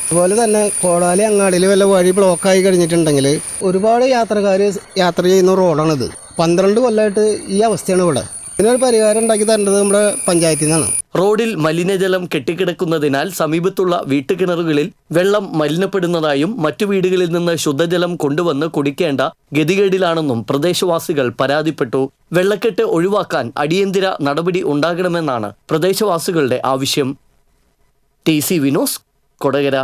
അതുപോലെ തന്നെ കോടാലി അങ്ങാടിയിൽ വല്ല വഴി ബ്ലോക്കായി കഴിഞ്ഞിട്ടുണ്ടെങ്കിൽ ഒരുപാട് യാത്രക്കാർ യാത്ര ചെയ്യുന്ന റോഡാണിത്. 12 കൊല്ലമായിട്ട് ഈ അവസ്ഥയാണ് ഇവിടെ. ഇതിനൊരു പരിഹാരം ഉണ്ടാക്കി തരേണ്ടത് നമ്മുടെ പഞ്ചായത്തിൽ നിന്നാണ്. റോഡിൽ മലിനജലം കെട്ടിക്കിടക്കുന്നതിനാൽ സമീപത്തുള്ള വീട്ടുകിണറുകളിൽ വെള്ളം മലിനപ്പെടുന്നതായും മറ്റു വീടുകളിൽ നിന്ന് ശുദ്ധജലം കൊണ്ടുവന്ന് കുടിക്കേണ്ട ഗതികേടിലാണെന്നും പ്രദേശവാസികൾ പരാതിപ്പെട്ടു. വെള്ളക്കെട്ട് ഒഴിവാക്കാൻ അടിയന്തര നടപടി ഉണ്ടാകണമെന്നാണ് പ്രദേശവാസികളുടെ ആവശ്യം. TCV news, Kodakara.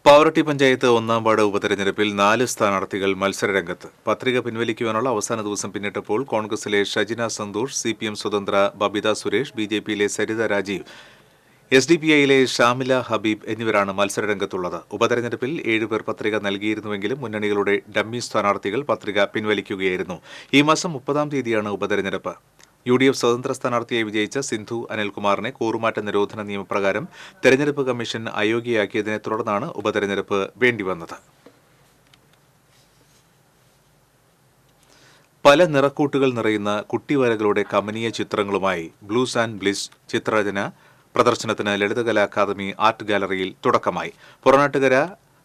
പാവറട്ടി പഞ്ചായത്ത് 1-ാം വാർഡ് ഉപതെരഞ്ഞെടുപ്പിൽ 4 സ്ഥാനാർത്ഥികൾ മത്സരരംഗത്ത്. പത്രിക പിൻവലിക്കുവാനുള്ള അവസാന ദിവസം പിന്നിട്ടപ്പോൾ കോൺഗ്രസിലെ ഷജിന സന്തോഷ്, CPM സ്വതന്ത്ര ബബിത സുരേഷ്, BJPയിലെ സരിത രാജീവ്, SDPIയിലെ ഷാമില ഹബീബ് എന്നിവരാണ് മത്സരരംഗത്തുള്ളത്. ഉപതെരഞ്ഞെടുപ്പിൽ 7 പേർ പത്രിക നൽകിയിരുന്നുവെങ്കിലും മുന്നണികളുടെ ഡമ്മി സ്ഥാനാർത്ഥികൾ പത്രിക പിൻവലിക്കുകയായിരുന്നു. ഈ മാസം 30-ാം തീയതിയാണ് ഉപതെരഞ്ഞെടുപ്പ്. UDF സ്വതന്ത്ര സ്ഥാനാർത്ഥിയായി വിജയിച്ച സിന്ധു അനിൽകുമാറിനെ കൂറുമാറ്റ നിരോധന നിയമപ്രകാരം തെരഞ്ഞെടുപ്പ് കമ്മീഷൻ അയോഗ്യയാക്കിയതിനെ തുടർന്നാണ് ഉപതെരഞ്ഞെടുപ്പ് വേണ്ടിവന്നത്. പല നിറക്കൂട്ടുകൾ നിറയുന്ന കുട്ടിവരകളുടെ കമനീയ ചിത്രങ്ങളുമായി ബ്ലൂസ് ആൻഡ് ബ്ലിസ് ചിത്രരചന പ്രദർശനത്തിന് ലളിതകലാ അക്കാദമി ആർട്ട് ഗാലറിയിൽ തുടക്കമായി. പുറനാട്ടുകര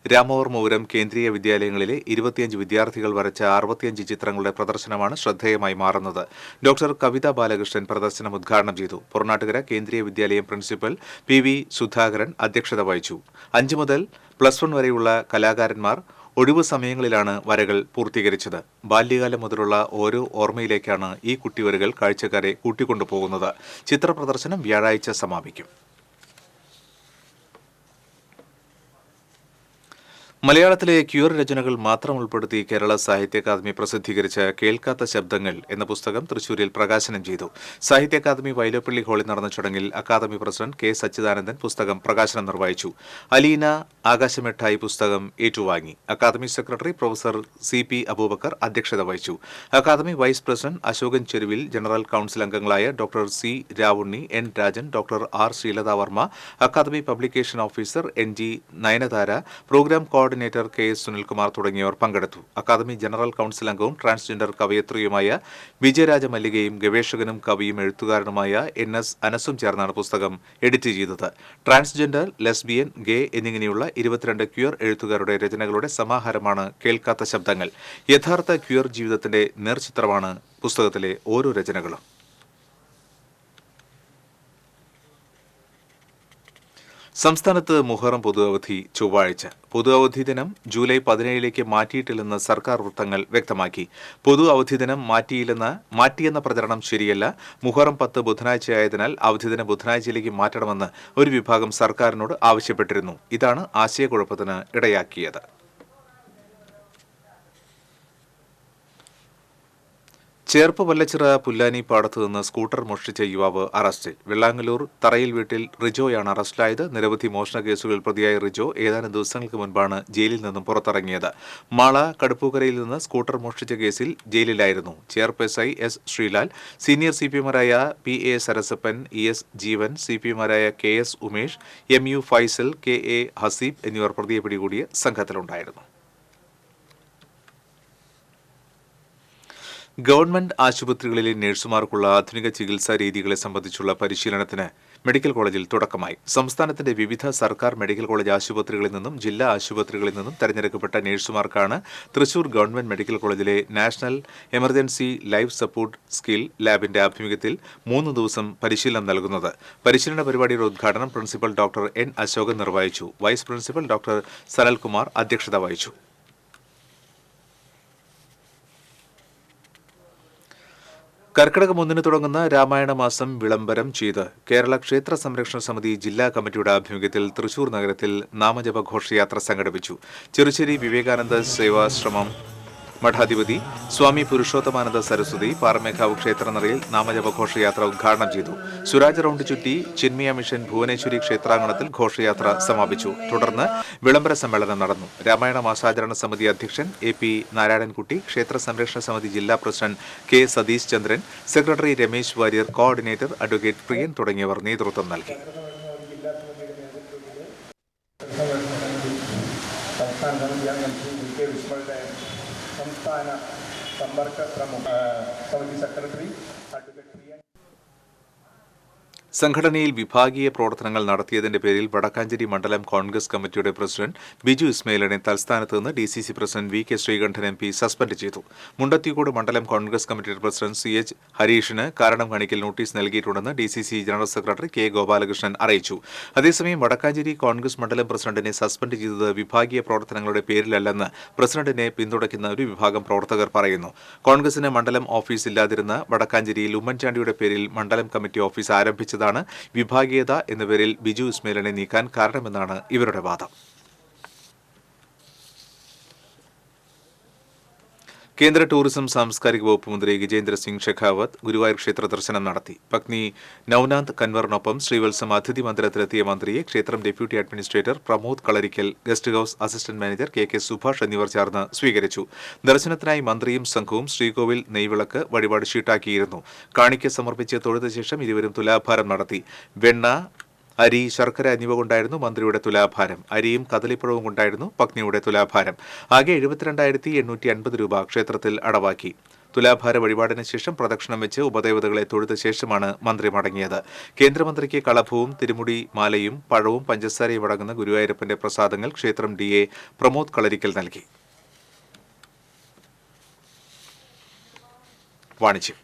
രാമവർമ്മപുരം കേന്ദ്രീയ വിദ്യാലയങ്ങളിലെ 25 വിദ്യാർത്ഥികൾ വരച്ച 65 ചിത്രങ്ങളുടെ പ്രദർശനമാണ് ശ്രദ്ധേയമായി മാറുന്നത്. ഡോക്ടർ കവിത ബാലകൃഷ്ണൻ പ്രദർശനം ഉദ്ഘാടനം ചെയ്തു. പുറനാട്ടുകര കേന്ദ്രീയ വിദ്യാലയം പ്രിൻസിപ്പൽ PV സുധാകരൻ അധ്യക്ഷത വഹിച്ചു. 5 മുതൽ +1 വരെയുള്ള കലാകാരന്മാർ ഒഴിവു സമയങ്ങളിലാണ് വരകൾ പൂർത്തീകരിച്ചത്. ബാല്യകാലം മുതലുള്ള ഓരോ ഓർമ്മയിലേക്കാണ് ഈ കുട്ടിവരകൾ കാഴ്ചക്കാരെ കൂട്ടിക്കൊണ്ടുപോകുന്നത്. ചിത്ര പ്രദർശനം വ്യാഴാഴ്ച സമാപിക്കും. മലയാളത്തിലെ ക്യൂർ രചനകൾ മാത്രം ഉൾപ്പെടുത്തി കേരള സാഹിത്യ അക്കാദമി പ്രസിദ്ധീകരിച്ച കേൾക്കാത്ത ശബ്ദങ്ങൾ എന്ന പുസ്തകം തൃശൂരിൽ പ്രകാശനം ചെയ്തു. സാഹിത്യ അക്കാദമി വൈലോപ്പള്ളി ഹാളിൽ നടന്ന ചടങ്ങിൽ അക്കാദമി പ്രസിഡന്റ് കെ സച്ചിദാനന്ദൻ പുസ്തകം പ്രകാശനം നിർവഹിച്ചു. അലീന ആകാശമെട്ടായി പുസ്തകം ഏറ്റുവാങ്ങി. Academy secretary professor CP Aboobacker അധ്യക്ഷത വഹിച്ചു. Academy vice president Ashokan Cheruvil, general council അംഗങ്ങളായ doctor C. Ravunni, N. Rajan, doctor R. Sreelatha Varma, academy publication officer NG. Nayanthara, programme coordinator KS. Sunilkumar തുടങ്ങിയവർ പങ്കെടുത്തു. അക്കാദമി ജനറൽ കൌൺസിൽ അംഗവും ട്രാൻസ്ജെൻഡർ കവയത്രിയുമായ വിജയരാജ മല്ലികയും ഗവേഷകനും കവിയും എഴുത്തുകാരനുമായ NS. അനസും ചേർന്നാണ് പുസ്തകം എഡിറ്റ് ചെയ്തത്. ട്രാൻസ്ജെൻഡർ, ലെസ്ബിയൻ, ഗേ എന്നിങ്ങനെയുള്ള 22 ക്യൂർ എഴുത്തുകാരുടെ രചനകളുടെ സമാഹാരമാണ് കേൾക്കാത്ത ശബ്ദങ്ങൾ. യഥാർത്ഥ ക്യൂർ ജീവിതത്തിന്റെ നേർചിത്രമാണ് പുസ്തകത്തിലെ ഓരോ രചനകളും. സംസ്ഥാനത്ത് മുഹറം പൊതു അവധി ചൊവ്വാഴ്ച. പൊതു അവധി ദിനം ജൂലൈ 17 മാറ്റിയിട്ടില്ലെന്ന് സർക്കാർ വൃത്തങ്ങൾ വ്യക്തമാക്കി. പൊതു അവധി ദിനം മാറ്റിയെന്ന പ്രചരണം ശരിയല്ല. മുഹറം 10 ബുധനാഴ്ചയായതിനാൽ അവധി ദിനം ബുധനാഴ്ചയിലേക്ക് മാറ്റണമെന്ന് ഒരു വിഭാഗം സർക്കാരിനോട് ആവശ്യപ്പെട്ടിരുന്നു. ഇതാണ് ആശയക്കുഴപ്പത്തിന് ഇടയാക്കിയത്. ചേർപ്പ് വല്ലച്ചിറ പുല്ലാനി പാടത്തു നിന്ന് സ്കൂട്ടർ മോഷ്ടിച്ച യുവാവ് അറസ്റ്റിൽ. വെള്ളാങ്ങല്ലൂർ തറയിൽ വീട്ടിൽ റിജോയാണ് അറസ്റ്റിലായത്. നിരവധി മോഷണ കേസുകളിൽ പ്രതിയായ റിജോ ഏതാനും ദിവസങ്ങൾക്ക് മുൻപാണ് ജയിലിൽ നിന്നും പുറത്തിറങ്ങിയത്. മാള കടുപ്പൂക്കരയിൽ നിന്ന് സ്കൂട്ടർ മോഷ്ടിച്ച കേസിൽ ജയിലിലായിരുന്നു. Cherpu SI S. Sreelal, senior CPമാരായ PA സരസപ്പൻ, ES. ജീവൻ, CPമാരായ KS. Umesh, MU. Faisal, KA. Haseeb എന്നിവർ പ്രതിയെ പിടികൂടിയ സംഘത്തിലുണ്ടായിരുന്നു. ഗവൺമെന്റ് ആശുപത്രികളിലെ നഴ്സുമാർക്കുള്ള ആധുനിക ചികിത്സാ രീതികളെ സംബന്ധിച്ചുള്ള പരിശീലനത്തിന് മെഡിക്കൽ കോളേജിൽ തുടക്കമായി. സംസ്ഥാനത്തിന്റെ വിവിധ സർക്കാർ മെഡിക്കൽ കോളേജ് ആശുപത്രികളിൽ നിന്നും ജില്ലാ ആശുപത്രികളിൽ നിന്നും തെരഞ്ഞെടുക്കപ്പെട്ട നഴ്സുമാർക്കാണ് തൃശൂർ ഗവൺമെന്റ് മെഡിക്കൽ കോളേജിലെ national emergency life support skill ലാബിന്റെ ആഭിമുഖ്യത്തിൽ 3 ദിവസം പരിശീലനം നൽകുന്നത്. പരിശീലന പരിപാടിയുടെ ഉദ്ഘാടനം പ്രിൻസിപ്പൽ ഡോക്ടർ N. അശോകൻ നിർവഹിച്ചു. വൈസ് പ്രിൻസിപ്പൽ ഡോക്ടർ സനൽകുമാർ അധ്യക്ഷത വഹിച്ചു. കർക്കിടകം 1 തുടങ്ങുന്ന രാമായണ മാസം വിളംബരം ചെയ്ത് കേരള ക്ഷേത്ര സംരക്ഷണ സമിതി ജില്ലാ കമ്മിറ്റിയുടെ ആഭിമുഖ്യത്തിൽ തൃശൂർ നഗരത്തിൽ നാമജപ ഘോഷയാത്ര സംഘടിപ്പിച്ചു. ചെറുശ്ശേരി വിവേകാനന്ദ സേവാശ്രമം മഠാധിപതി സ്വാമി പുരുഷോത്തമാനന്ദ സരസ്വതി പാറമേക്കാവ് ക്ഷേത്രനടയിൽ നാമജപ ഘോഷയാത്ര ഉദ്ഘാടനം ചെയ്തു. സുരാജ് റൗണ്ട് ചുറ്റി ചിന്മയ മിഷൻ ഭുവനേശ്വരി ക്ഷേത്രാങ്കണത്തിൽ ഘോഷയാത്ര സമാപിച്ചു. തുടർന്ന് വിളംബര സമ്മേളനം നടന്നു. രാമായണ മാസാചരണ സമിതി അധ്യക്ഷൻ AP നാരായണൻകുട്ടി, ക്ഷേത്ര സംരക്ഷണ സമിതി ജില്ലാ president K. Satheesh Chandran, secretary Ramesh Warrier, coordinator advocate Priyan തുടങ്ങിയവർ നേതൃത്വം നൽകി. സംസ്ഥാന സമ്പർക്ക സമിതി സെക്രട്ടറി അഡ്വക്കേറ്റ് പ്രിയൻ. സംഘടനയിൽ വിഭാഗീയ പ്രവർത്തനങ്ങൾ നടത്തിയതിന്റെ പേരിൽ വടക്കാഞ്ചേരി മണ്ഡലം കോൺഗ്രസ് കമ്മിറ്റിയുടെ പ്രസിഡന്റ് ബിജു ഇസ്മയിലിനെ തൽസ്ഥാനത്ത് നിന്ന് DCC president VK Sreekandan MP suspend ചെയ്തു. മുണ്ടത്തിക്കോട് മണ്ഡലം കോൺഗ്രസ് കമ്മിറ്റിയുടെ പ്രസിഡന്റ് CH ഹരീഷിന് കാരണം കാണിക്കൽ നോട്ടീസ് നൽകിയിട്ടുണ്ടെന്ന് DCC general secretary K. Gopalakrishnan അറിയിച്ചു. അതേസമയം വടക്കാഞ്ചേരി കോൺഗ്രസ് മണ്ഡലം പ്രസിഡന്റിനെ സസ്പെൻഡ് ചെയ്തത് വിഭാഗീയ പ്രവർത്തനങ്ങളുടെ പേരിലല്ലെന്ന് പ്രസിഡന്റിനെ പിന്തുണയ്ക്കുന്ന ഒരു വിഭാഗം പ്രവർത്തകർ പറയുന്നു. കോൺഗ്രസിന് മണ്ഡലം ഓഫീസ് ഇല്ലാതിരുന്ന വടക്കാഞ്ചേരിയിൽ ഉമ്മൻചാണ്ടിയുടെ പേരിൽ മണ്ഡലം കമ്മിറ്റി ഓഫീസ് ആരംഭിച്ചതാണ് വിഭാഗീയത എന്ന പേരിൽ ബിജു ഇസ്മയിലിനെ നീക്കാൻ കാരണമെന്നാണ് ഇവരുടെ വാദം. കേന്ദ്ര ടൂറിസം സാംസ്കാരിക വകുപ്പ് മന്ത്രി ഗജേന്ദ്ര സിംഗ് ഷെഖാവത്ത് ഗുരുവായൂർ ക്ഷേത്ര ദർശനം നടത്തി. പത്നി നൌനാന്ത് കൻവറിനൊപ്പം ശ്രീവത്സം അതിഥി മന്ദിരത്തിലെത്തിയ മന്ത്രിയെ ക്ഷേത്രം deputy administrator Pramod Kalarikkal, guest house assistant manager KK Subhash എന്നിവർ ചേർന്ന് സ്വീകരിച്ചു. ദർശനത്തിനായി മന്ത്രിയും സംഘവും ശ്രീകോവിൽ നെയ്വിളക്ക് വഴിപാട് ഷീട്ടാക്കിയിരുന്നു. കാണിക്ക സമർപ്പിച്ച് തൊഴുത ശേഷം ഇരുവരും തുലാഭാരം നടത്തി. വെണ്ണ, അരി, ശർക്കര എന്നിവ കൊണ്ടായിരുന്നു മന്ത്രിയുടെ തുലാഭാരം. അരിയും കദളിപ്പഴവും കൊണ്ടായിരുന്നു പത്നിയുടെ തുലാഭാരം. ആകെ 72,850 രൂപ ക്ഷേത്രത്തിൽ അടവാക്കി. തുലാഭാര വഴിപാടിന് ശേഷം പ്രദക്ഷിണം വെച്ച് ഉപദേവതകളെ തൊഴുത ശേഷമാണ് മന്ത്രി മടങ്ങിയത്. കേന്ദ്രമന്ത്രിക്ക് കളഭവും തിരുമുടി മാലയും പഴവും പഞ്ചസാരയും അടങ്ങുന്ന ഗുരുവായൂരപ്പന്റെ പ്രസാദങ്ങൾ ക്ഷേത്രം DA പ്രമോദ് കളരിക്കൽ നൽകി. വാണിജ്യം.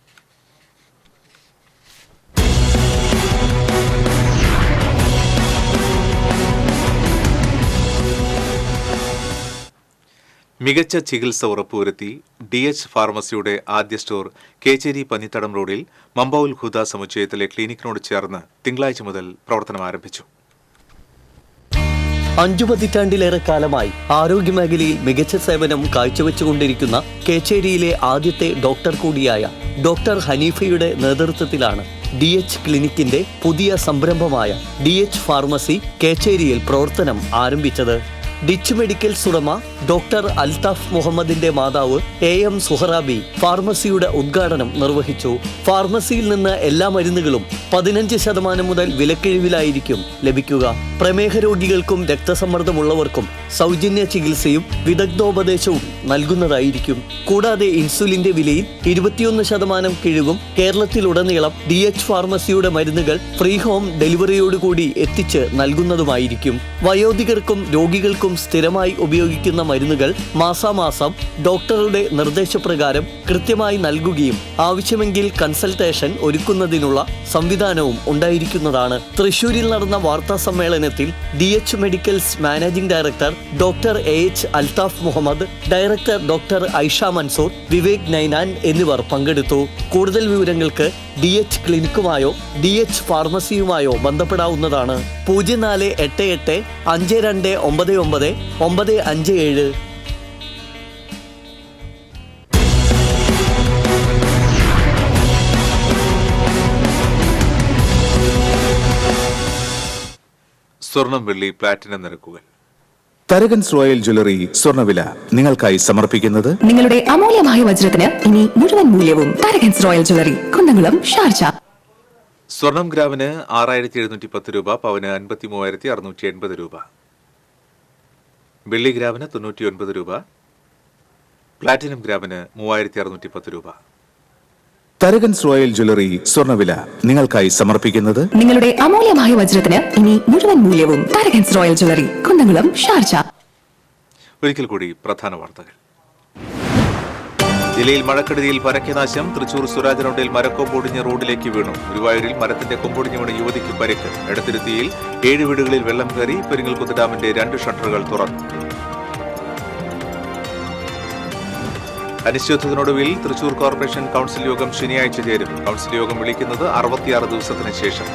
മികച്ച ചികിത്സ ഉറപ്പുവരുത്തി DH ഫാർമസിയുടെ ആദ്യ സ്റ്റോർ കേച്ചേരി പന്നിത്തടം റോഡിൽ മമ്പൌൽ ഹുദ സമുച്ചയത്തിലെ ക്ലിനിക്കിനോട് ചേർന്ന് തിങ്കളാഴ്ച മുതൽ പ്രവർത്തനം ആരംഭിച്ചു. 5 പതിറ്റാണ്ടിലേറെ കാലമായി ആരോഗ്യമേഖലയിൽ മികച്ച സേവനം കാഴ്ചവെച്ചുകൊണ്ടിരിക്കുന്ന കേച്ചേരിയിലെ ആദ്യത്തെ ഡോക്ടർ കൂടിയായ ഡോക്ടർ ഹനീഫയുടെ നേതൃത്വത്തിലാണ് DH ക്ലിനിക്കിന്റെ പുതിയ സംരംഭമായ DH ഫാർമസി കേച്ചേരിയിൽ പ്രവർത്തനം ആരംഭിച്ചത്. ഡിച്ച് മെഡിക്കൽസ് ഉടമ ഡോക്ടർ അൽതാഫ് മുഹമ്മദിന്റെ മാതാവ് AM സുഹറാബി ഫാർമസിയുടെ ഉദ്ഘാടനം നിർവഹിച്ചു. ഫാർമസിയിൽ നിന്ന് എല്ലാ മരുന്നുകളും 15% മുതൽ വിലക്കിഴിവിലായിരിക്കും ലഭിക്കുക. പ്രമേഹ രോഗികൾക്കും രക്തസമ്മർദ്ദമുള്ളവർക്കും സൗജന്യ ചികിത്സയും വിദഗ്ധോപദേശവും നൽകുന്നതായിരിക്കും. കൂടാതെ ഇൻസുലിന്റെ വിലയിൽ 21% കിഴിവും കേരളത്തിലുടനീളം DH ഫാർമസിയുടെ മരുന്നുകൾ ഫ്രീ ഹോം ഡെലിവറിയോടുകൂടി എത്തിച്ച് നൽകുന്നതുമായിരിക്കും. വയോധികർക്കും രോഗികൾക്കും സ്ഥിരമായി ഉപയോഗിക്കുന്ന മരുന്നുകൾ മാസാമാസം ഡോക്ടറുടെ നിർദ്ദേശപ്രകാരം കൃത്യമായി നൽകുകയും ആവശ്യമെങ്കിൽ കൺസൾട്ടേഷൻ ഒരുക്കുന്നതിനുള്ള സംവിധാനവും ഉണ്ടായിരിക്കുന്നതാണ്. തൃശൂരിൽ നടന്ന വാർത്താ സമ്മേളനത്തിൽ DH medicals managing director doctor AH Althaf Muhammad, director doctor Aisha Mansoor, Vivek Ninan എന്നിവർ പങ്കെടുത്തു. കൂടുതൽ വിവരങ്ങൾക്ക് DH ക്ലിനിക്കുമായോ DH ഫാർമസിയുമായോ ബന്ധപ്പെടാവുന്നതാണ്. 0488 5299 957. സ്വർണം, വെള്ളി, പ്ലാറ്റിനം നിരക്കുകൾ. തരകൻസ് റോയൽ ജ്വല്ലറി സ്വർണ്ണവില നിങ്ങൾക്കായി സമർപ്പിക്കുന്നത് നിങ്ങളുടെ അമൂല്യമായ വജ്രത്തിന് ഇനി മുഴുവൻ മൂല്യവും Tharakans royal jewellery, Kunnamkulam, Sharjah. സ്വർണം ഗ്രാമിന് 6710 രൂപ, പവന് 53,680 രൂപ. വെള്ളി ഗ്രാമിന് 99 രൂപ, പ്ലാറ്റിനം ഗ്രാമിന് 3610 രൂപ. തരകൻസ് റോയൽ ജ്വല്ലറി സ്വർണ്ണവില നിങ്ങൾക്കായി സമർപ്പിക്കുന്നത് നിങ്ങളുടെ അമൂല്യമായ വജ്രത്തിന് ഇനി മുഴുവൻ മൂല്യവും Tharakans royal jewellery, Kunnamkulam, Sharjah. ഒരിക്കൽ കൂടി പ്രധാന വാർത്തകൾ. ജില്ലയിൽ മഴക്കെടുതിയിൽ പരക്കനാശം. തൃശൂർ സ്വരാജ് റോഡിൽ മരക്കൊമ്പൊടിഞ്ഞ് റോഡിലേക്ക് വീണു. ഗുരുവായൂരിൽ മരത്തിന്റെ കൊമ്പൊടിഞ്ഞ് വീണ് യുവതിക്ക് പരിക്ക്. എടത്തിരുത്തിയിൽ 7 വീടുകളിൽ വെള്ളം കയറി. പെരിങ്ങൽകുത്ത് ഡാമിന്റെ 2 ഷട്ടറുകൾ തുറന്നു. അനിശ്ചിതത്വത്തിനൊടുവിൽ തൃശൂർ കോർപ്പറേഷൻ കൌൺസിൽ യോഗം ശനിയാഴ്ച ചേരും. കൌൺസിൽ യോഗം വിളിക്കുന്നത് 66 ദിവസത്തിന് ശേഷം.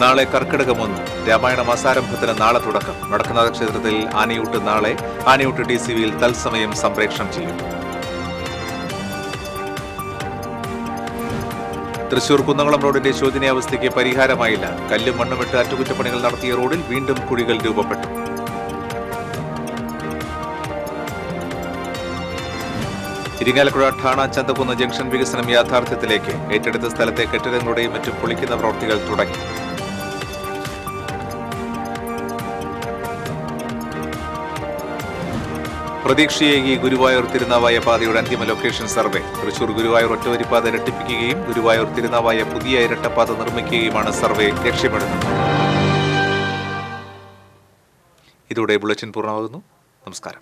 നാളെ കർക്കിടകം 1. രാമായണ മാസാരംഭത്തിന് നാളെ തുടക്കം. വടക്കുന്നാഥ ക്ഷേത്രത്തിൽ ആനയൂട്ട് നാളെ. ആനയൂട്ട് TCVയിൽ തത്സമയം സംപ്രേഷണം ചെയ്യും. തൃശൂർ കുന്നംകുളം റോഡിന്റെ ശോചനീയാവസ്ഥയ്ക്ക് പരിഹാരമായില്ല. കല്ലും മണ്ണുമിട്ട് അറ്റകുറ്റപ്പണികൾ നടത്തിയ റോഡിൽ വീണ്ടും കുഴികൾ രൂപപ്പെട്ടു. ഇരിങ്ങാലക്കുട ഠാണ ചന്തക്കുന്ന് ജംഗ്ഷൻ വികസനം യാഥാർത്ഥ്യത്തിലേക്ക്. ഏറ്റെടുത്ത സ്ഥലത്തെ കെട്ടിടങ്ങളുടെയും മറ്റും പൊളിക്കുന്ന പ്രവൃത്തികൾ തുടങ്ങി. പ്രതീക്ഷയേകി ഗുരുവായൂർ തിരുനാവായ പാതയുടെ അന്തിമ ലൊക്കേഷൻ സർവേ. തൃശൂർ ഗുരുവായൂർ ഒറ്റവരിപ്പാത ഇരട്ടിപ്പിക്കുകയും ഗുരുവായൂർ തിരുനാവായ പുതിയ ഇരട്ടപ്പാത നിർമ്മിക്കുകയുമാണ് സർവേ ലക്ഷ്യമിടുന്നത്. ഇതോടെ ബുള്ളറ്റിൻ പൂർണ്ണമാകുന്നു. നമസ്കാരം.